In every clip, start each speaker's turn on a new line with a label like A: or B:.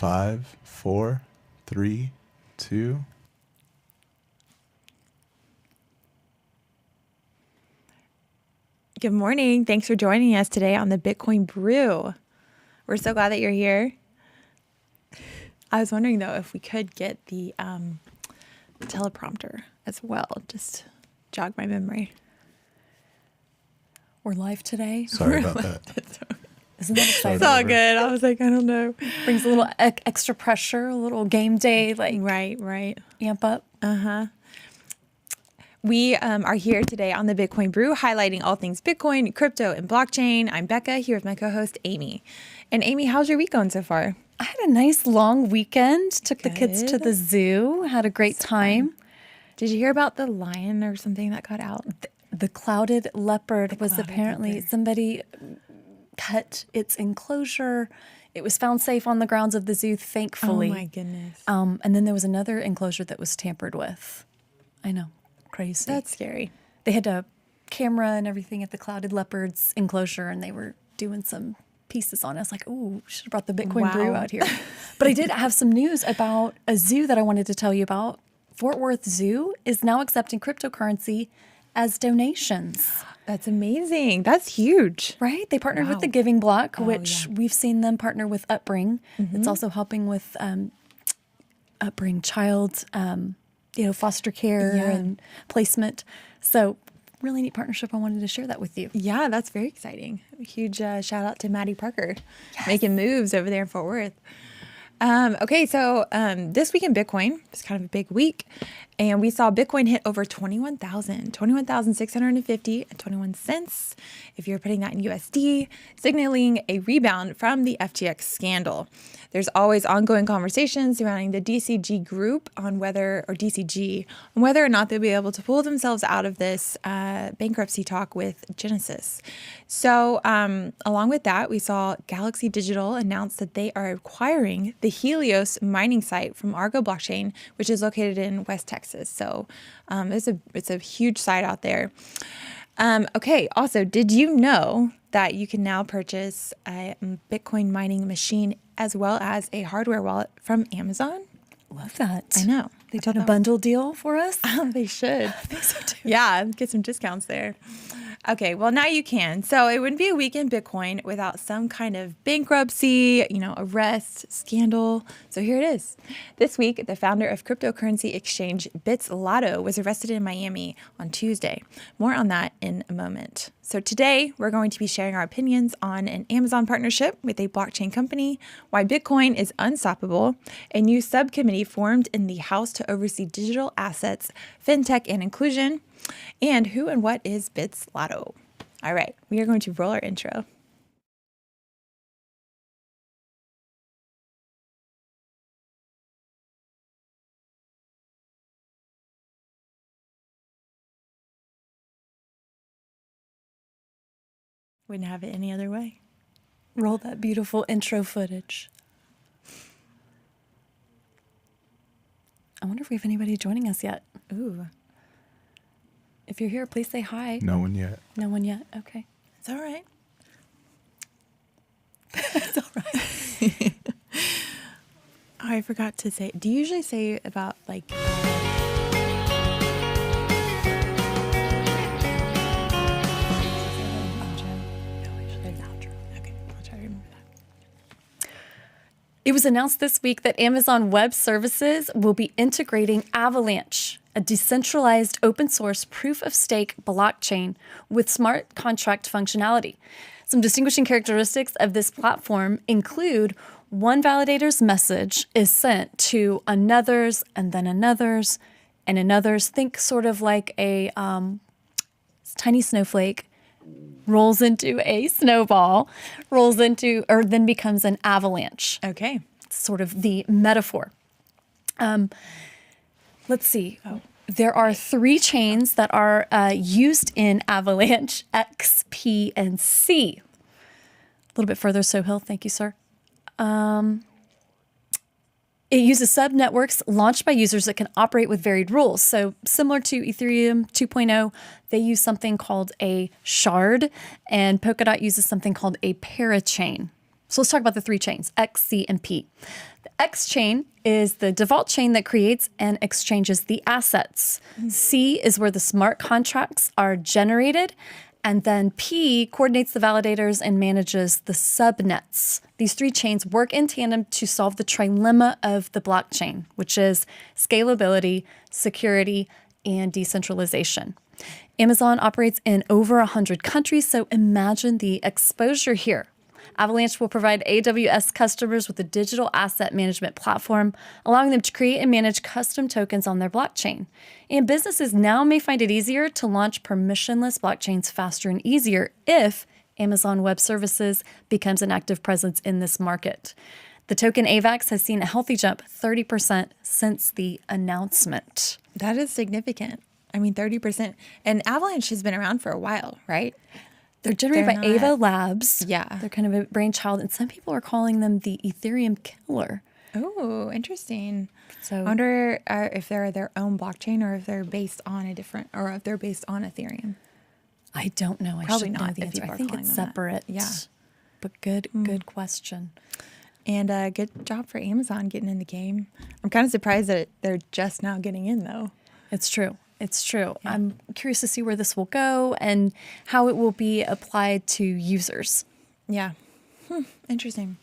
A: 5, 4, 3, 2.
B: Good morning. Thanks for joining us today on the Bitcoin Brew. We're so glad that you're here. I was wondering, though, if we could get the teleprompter as well. Just jog my memory.
C: We're live today.
A: Sorry about that.
C: Isn't that exciting?
B: It's all good. I was like, I don't know.
C: Brings a little extra pressure, a little game day, like
B: Right.
C: amp up.
B: We are here today on the Bitcoin Brew, highlighting all things Bitcoin, crypto, and blockchain. I'm Becca, here with my co-host, Amy. And Amy, how's your week going so far?
C: I had a nice long weekend. Took the kids to the zoo. Had a great time.
B: Did you hear about the lion or something that got out?
C: The clouded leopard was apparently somebody cut its enclosure. It was found safe on the grounds of the zoo, thankfully.
B: Oh my goodness.
C: And then there was another enclosure that was tampered with. I know. Crazy.
B: That's scary.
C: They had a camera and everything at the clouded leopard's enclosure, and they were doing some pieces on it. I was like, ooh, should have brought the Bitcoin Brew out here. But I did have some news about a zoo that I wanted to tell you about. Fort Worth Zoo is now accepting cryptocurrency as donations.
B: That's amazing. That's huge.
C: Right? They partnered with the Giving Block, which we've seen them partner with Upbring. It's also helping with Upbring child foster care and placement. So really neat partnership. I wanted to share that with you.
B: Yeah, that's very exciting. Huge shout out to Maddie Parker making moves over there in Fort Worth. Okay, so this week in Bitcoin was kind of a big week, and we saw Bitcoin hit over 21,650.21 cents. If you're putting that in USD, signaling a rebound from the FTX scandal. There's always ongoing conversations surrounding the DCG group on whether or not they'll be able to pull themselves out of this bankruptcy talk with Genesis. So along with that, we saw Galaxy Digital announce that they are acquiring the Helios mining site from Argo Blockchain, which is located in West Texas. So it's a huge site out there. Okay, also, did you know that you can now purchase a Bitcoin mining machine as well as a hardware wallet from Amazon?
C: Love that.
B: I know.
C: They did a bundle deal for us.
B: They should.
C: I think so too.
B: Yeah, get some discounts there. Okay, well, now you can. So it wouldn't be a week in Bitcoin without some kind of bankruptcy, arrest, scandal. So here it is. This week, the founder of cryptocurrency exchange Bitzlato was arrested in Miami on Tuesday. More on that in a moment. So today, we're going to be sharing our opinions on an Amazon partnership with a blockchain company, why Bitcoin is unstoppable, a new subcommittee formed in the House to oversee digital assets, fintech, and inclusion, and who and what is Bitzlato. All right, we are going to roll our intro. Wouldn't have it any other way.
C: Roll that beautiful intro footage. I wonder if we have anybody joining us yet.
B: Ooh.
C: If you're here, please say hi.
A: No one yet.
C: No one yet? Okay.
B: It's all right.
C: It's all right.
B: Oh, I forgot to say. Do you usually say about like...
C: It was announced this week that Amazon Web Services will be integrating Avalanche, a decentralized open source proof of stake blockchain with smart contract functionality. Some distinguishing characteristics of this platform include one validator's message is sent to another's and then another's and another's. Think sort of like a tiny snowflake rolls into a snowball, then becomes an avalanche.
B: Okay.
C: It's sort of the metaphor. Let's see. There are 3 chains that are used in Avalanche, X, P, and C. A little bit further, Sohail. Thank you, sir. It uses subnetworks launched by users that can operate with varied rules. So similar to Ethereum 2.0, they use something called a shard, and Polkadot uses something called a parachain. So let's talk about the 3 chains, X, C, and P. The X chain is the default chain that creates and exchanges the assets. C is where the smart contracts are generated. And then P coordinates the validators and manages the subnets. These three chains work in tandem to solve the trilemma of the blockchain, which is scalability, security, and decentralization. Amazon operates in over 100 countries, so imagine the exposure here. Avalanche will provide AWS customers with a digital asset management platform, allowing them to create and manage custom tokens on their blockchain. And businesses now may find it easier to launch permissionless blockchains faster and easier if Amazon Web Services becomes an active presence in this market. The token AVAX has seen a healthy jump 30% since the announcement.
B: That is significant. I mean, 30%. And Avalanche has been around for a while, right?
C: They're generated by Ava Labs.
B: Yeah.
C: They're kind of a brainchild, and some people are calling them the Ethereum killer.
B: Oh, interesting.
C: So
B: I wonder if they're their own blockchain or if they're based on a different, or if they're based on Ethereum.
C: I don't know. I
B: Probably
C: should know
B: not
C: the
B: if
C: answer.
B: people
C: I
B: are
C: think
B: calling
C: it's
B: them that.
C: separate.
B: Yeah.
C: But good question.
B: And good job for Amazon getting in the game. I'm kind of surprised that they're just now getting in, though.
C: It's true. It's true. Yeah. I'm curious to see where this will go and how it will be applied to users.
B: Yeah. Interesting.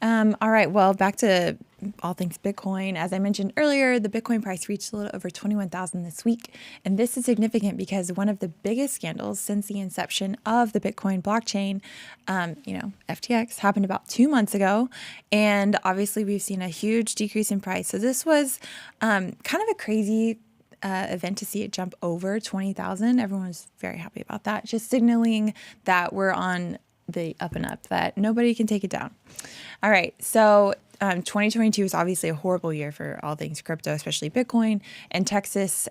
B: All right. Well, back to all things Bitcoin. As I mentioned earlier, the Bitcoin price reached a little over 21,000 this week. And this is significant because one of the biggest scandals since the inception of the Bitcoin blockchain, FTX, happened about 2 months ago. And obviously, we've seen a huge decrease in price. So this was kind of a crazy event to see it jump over 20,000. Everyone was very happy about that, just signaling that we're on the up and up, that nobody can take it down. All right, so 2022 is obviously a horrible year for all things crypto, especially Bitcoin, and Texas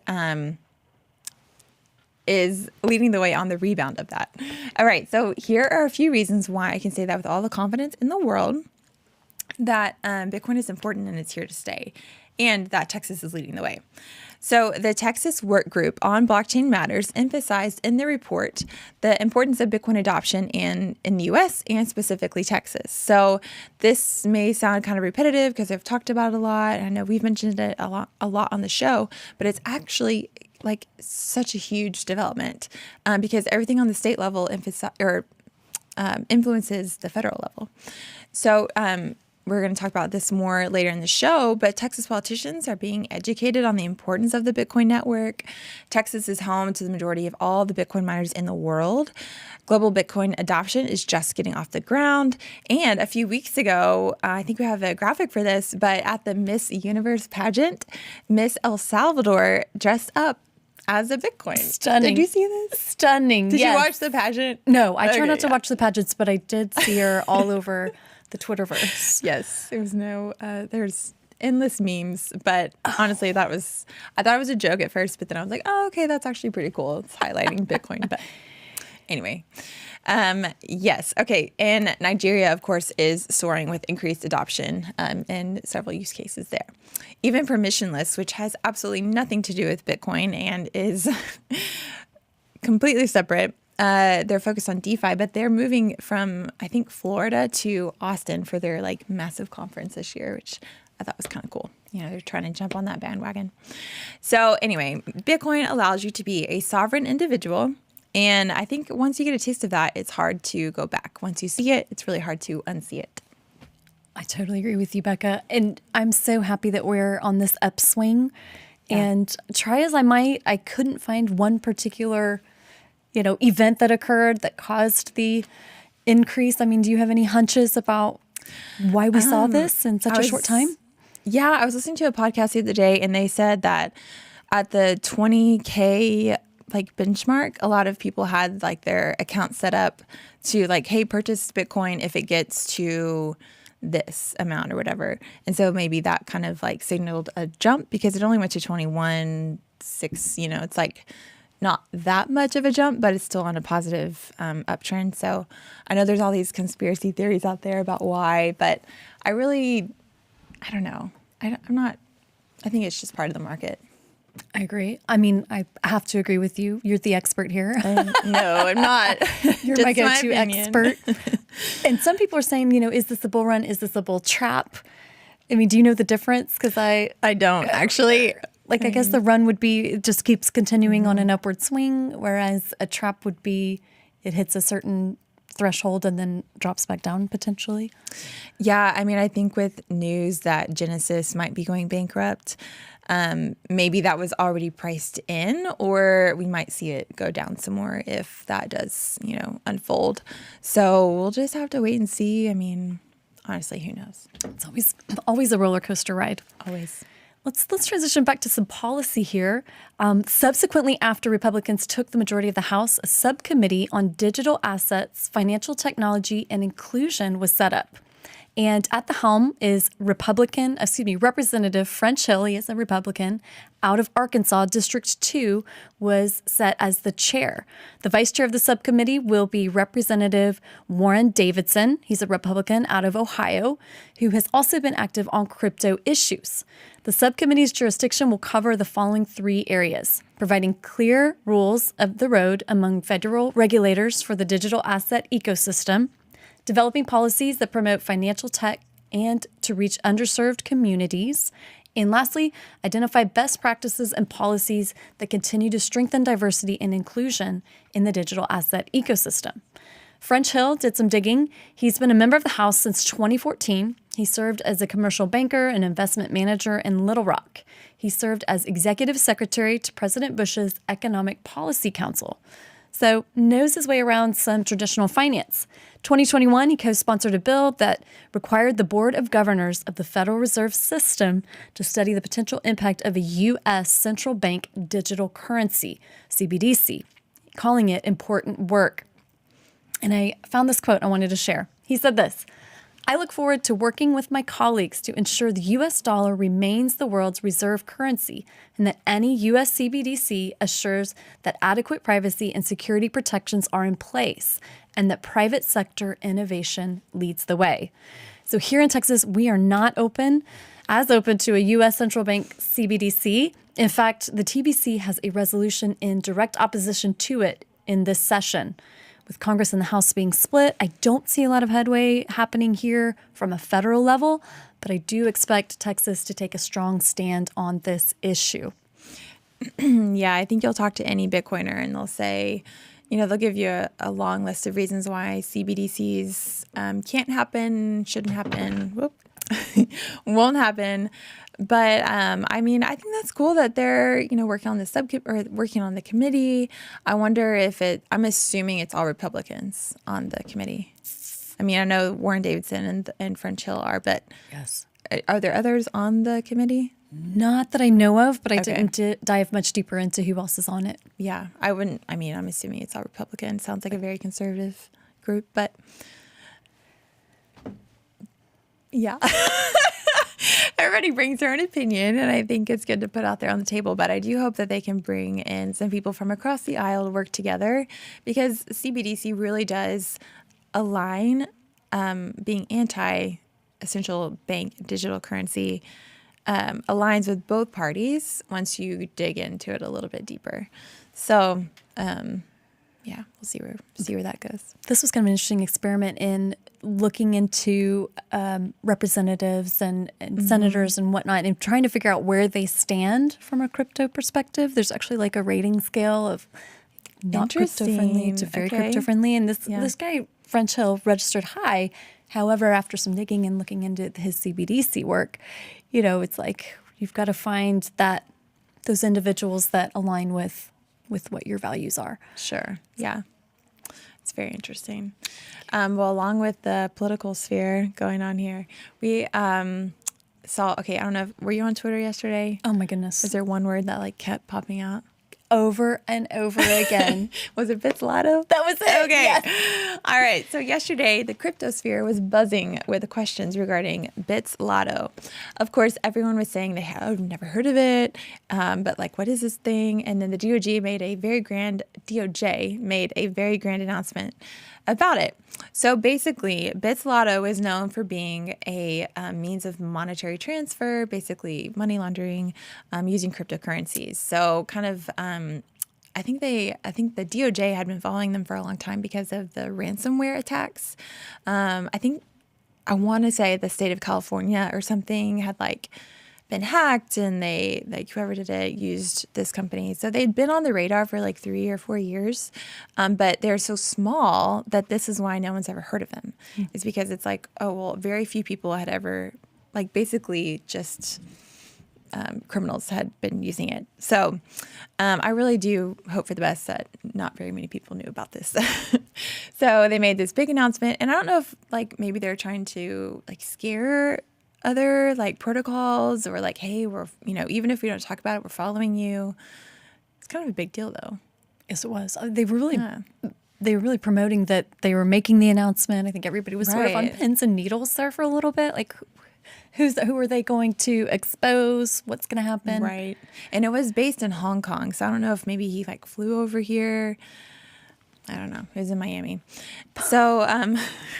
B: is leading the way on the rebound of that. All right, so here are a few reasons why I can say that with all the confidence in the world that Bitcoin is important and it's here to stay, and that Texas is leading the way. So the Texas Work Group on Blockchain Matters emphasized in the report the importance of Bitcoin adoption in the U.S. and specifically Texas. So this may sound kind of repetitive because I've talked about it a lot. I know we've mentioned it a lot on the show, but it's actually like such a huge development because everything on the state level influences the federal level. So we're going to talk about this more later in the show, but Texas politicians are being educated on the importance of the Bitcoin network. Texas is home to the majority of all the Bitcoin miners in the world. Global Bitcoin adoption is just getting off the ground. And a few weeks ago, I think we have a graphic for this, but at the Miss Universe pageant, Miss El Salvador dressed up as a Bitcoin.
C: Stunning.
B: Did you see this?
C: Stunning.
B: Did
C: yes.
B: you watch the pageant?
C: No, I try not to watch the pageants, but I did see her all over the Twitterverse.
B: Yes, there was there's endless memes, but honestly, I thought it was a joke at first, but then I was like, oh, okay, that's actually pretty cool. It's highlighting Bitcoin, but anyway. Yes. Okay. And Nigeria, of course, is soaring with increased adoption in several use cases there. Even permissionless, which has absolutely nothing to do with Bitcoin and is completely separate. They're focused on DeFi, but they're moving from, I think, Florida to Austin for their massive conference this year, which I thought was kind of cool. They're trying to jump on that bandwagon. So anyway, Bitcoin allows you to be a sovereign individual. And I think once you get a taste of that, it's hard to go back. Once you see it, it's really hard to unsee it.
C: I totally agree with you, Becca. And I'm so happy that we're on this upswing. Yeah. And try as I might, I couldn't find one particular event that occurred that caused the increase. I mean, do you have any hunches about why we saw this in such a short time?
B: Yeah, I was listening to a podcast the other day, and they said that at the 20K benchmark, a lot of people had their account set up to hey, purchase Bitcoin if it gets to this amount or whatever. And so maybe that kind of signaled a jump because it only went to 21.6. It's not that much of a jump, but it's still on a positive uptrend. So I know there's all these conspiracy theories out there about why, but I don't know. I think it's just part of the market.
C: I agree. I mean, I have to agree with you. You're the expert here.
B: No, I'm not.
C: You're my go-to expert. And some people are saying, is this a bull run? Is this a bull trap? I mean, do you know the difference? Because
B: I don't actually.
C: like, I guess the run would be, it just keeps continuing on an upward swing, whereas a trap would be, it hits a certain threshold and then drops back down potentially.
B: Yeah, I mean, I think with news that Genesis might be going bankrupt, maybe that was already priced in, or we might see it go down some more if that does, unfold. So we'll just have to wait and see. I mean, honestly, who knows?
C: It's always a roller coaster ride.
B: Always.
C: Let's transition back to some policy here. Subsequently, after Republicans took the majority of the House, a subcommittee on digital assets, financial technology, and inclusion was set up. And at the helm is Representative French Hill. He is a Republican out of Arkansas. District 2 was set as the chair. The vice chair of the subcommittee will be Representative Warren Davidson. He's a Republican out of Ohio who has also been active on crypto issues. The subcommittee's jurisdiction will cover the following 3 areas: providing clear rules of the road among federal regulators for the digital asset ecosystem, developing policies that promote financial tech and to reach underserved communities, and lastly, identify best practices and policies that continue to strengthen diversity and inclusion in the digital asset ecosystem. French Hill did some digging. He's been a member of the House since 2014. He served as a commercial banker and investment manager in Little Rock. He served as executive secretary to President Bush's Economic Policy Council. So knows his way around some traditional finance. 2021, he co-sponsored a bill that required the Board of Governors of the Federal Reserve System to study the potential impact of a U.S. central bank digital currency, CBDC, calling it important work. And I found this quote I wanted to share. He said this: "I look forward to working with my colleagues to ensure the U.S. dollar remains the world's reserve currency and that any U.S. CBDC assures that adequate privacy and security protections are in place and that private sector innovation leads the way." So here in Texas, we are not open to a U.S. central bank CBDC. In fact, the TBC has a resolution in direct opposition to it in this session. With Congress and the House being split, I don't see a lot of headway happening here from a federal level, but I do expect Texas to take a strong stand on this issue.
B: Yeah, I think you'll talk to any Bitcoiner and they'll say, they'll give you a long list of reasons why CBDCs can't happen, shouldn't happen, won't happen. But I think that's cool that they're working on the working on the committee. I wonder if I'm assuming it's all Republicans on the committee. I mean, I know Warren Davidson and French Hill are, but
C: yes,
B: are there others on the committee?
C: Not that I know of, but I didn't dive much deeper into who else is on it.
B: Yeah, I wouldn't. I mean, I'm assuming it's all Republican. Sounds like a very conservative group, but yeah. Everybody brings their own opinion, and I think it's good to put out there on the table. But I do hope that they can bring in some people from across the aisle to work together, because CBDC really does align being anti-essential bank digital currency aligns with both parties once you dig into it a little bit deeper. So, yeah, we'll see where that goes.
C: This was kind of an interesting experiment in looking into representatives and senators and whatnot and trying to figure out where they stand from a crypto perspective. There's actually like a rating scale of not crypto-friendly to very crypto-friendly. And this guy, French Hill, registered high. However, after some digging and looking into his CBDC work, it's like you've got to find those individuals that align with what your values are.
B: Sure. Yeah. It's very interesting. Well, along with the political sphere going on here, we saw, I don't know, were you on Twitter yesterday?
C: Oh my goodness.
B: Was there one word that kept popping out?
C: Over and over again.
B: Was it Bitzlato?
C: That was it.
B: Okay.
C: Yes.
B: All right. So yesterday, the cryptosphere was buzzing with questions regarding Bitzlato. Of course, everyone was saying they had never heard of it, but what is this thing? And then the DOJ made a very grand announcement about it. So basically, Bitzlato is known for being a means of monetary transfer, basically money laundering, using cryptocurrencies. So kind of, I think the DOJ had been following them for a long time because of the ransomware attacks. I I want to say the state of California or something had like been hacked, and they, like, whoever did it used this company. So they'd been on the radar for like 3 or 4 years, but they're so small that this is why no one's ever heard of them. It's because it's like, oh, well, very few people had ever, like, basically just criminals had been using it. So I really do hope for the best that not very many people knew about this. So they made this big announcement, and I don't know if, like, maybe they're trying to, like, scare other, like, protocols, or like, hey, we're, you know, even if we don't talk about it, we're following you. It's kind of a big deal, though.
C: Yes, it was. They were really promoting that they were making the announcement. I think everybody was sort of on
B: Right.
C: pins and needles there for a little bit. Like, who are they going to expose? What's going to happen?
B: Right. And it was based in Hong Kong, so I don't know if maybe he, like, flew over here. I don't know. It was in Miami. So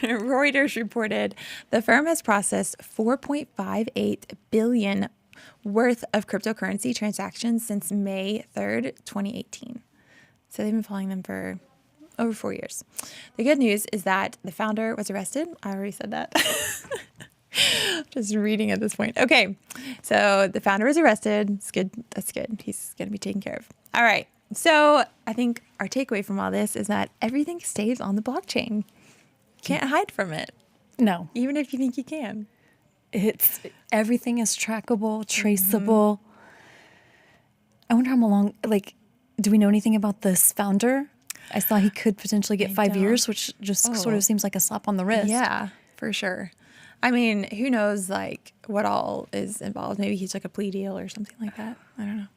B: Reuters reported the firm has processed 4.58 billion worth of cryptocurrency transactions since May 3rd, 2018. So they've been following them for over 4 years. The good news is that the founder was arrested. I already said that. Just reading at this point. Okay. So the founder was arrested. It's good. That's good. He's going to be taken care of. All right. So I think our takeaway from all this is that everything stays on the blockchain. You can't hide from it,
C: No,
B: even if you think you can.
C: everything is trackable, traceable. I wonder how long, like, do we know anything about this founder? I saw he could potentially get 5 years, which just sort of seems like a slap on the wrist.
B: Yeah, for sure. I mean, who knows, like, what all is involved. Maybe he took a plea deal or something like that. I don't know.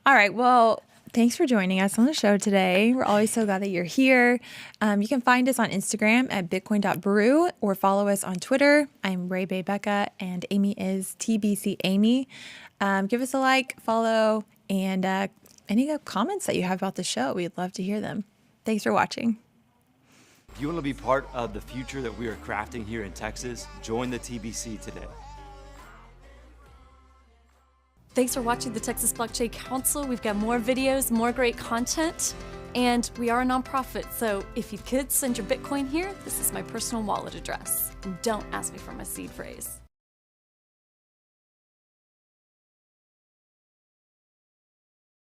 B: All right. Well, thanks for joining us on the show today. We're always so glad that you're here. You can find us on Instagram at bitcoin.brew, or follow us on Twitter. I'm Ray Bay Becca, and Amy is TBC Amy. Give us a like, follow, and any comments that you have about the show. We'd love to hear them. Thanks for watching.
D: If you want to be part of the future that we are crafting here in Texas, join the TBC today.
C: Thanks for watching the Texas Blockchain Council. We've got more videos, more great content, and we are a nonprofit. So if you could send your Bitcoin here, this is my personal wallet address. And don't ask me for my seed phrase.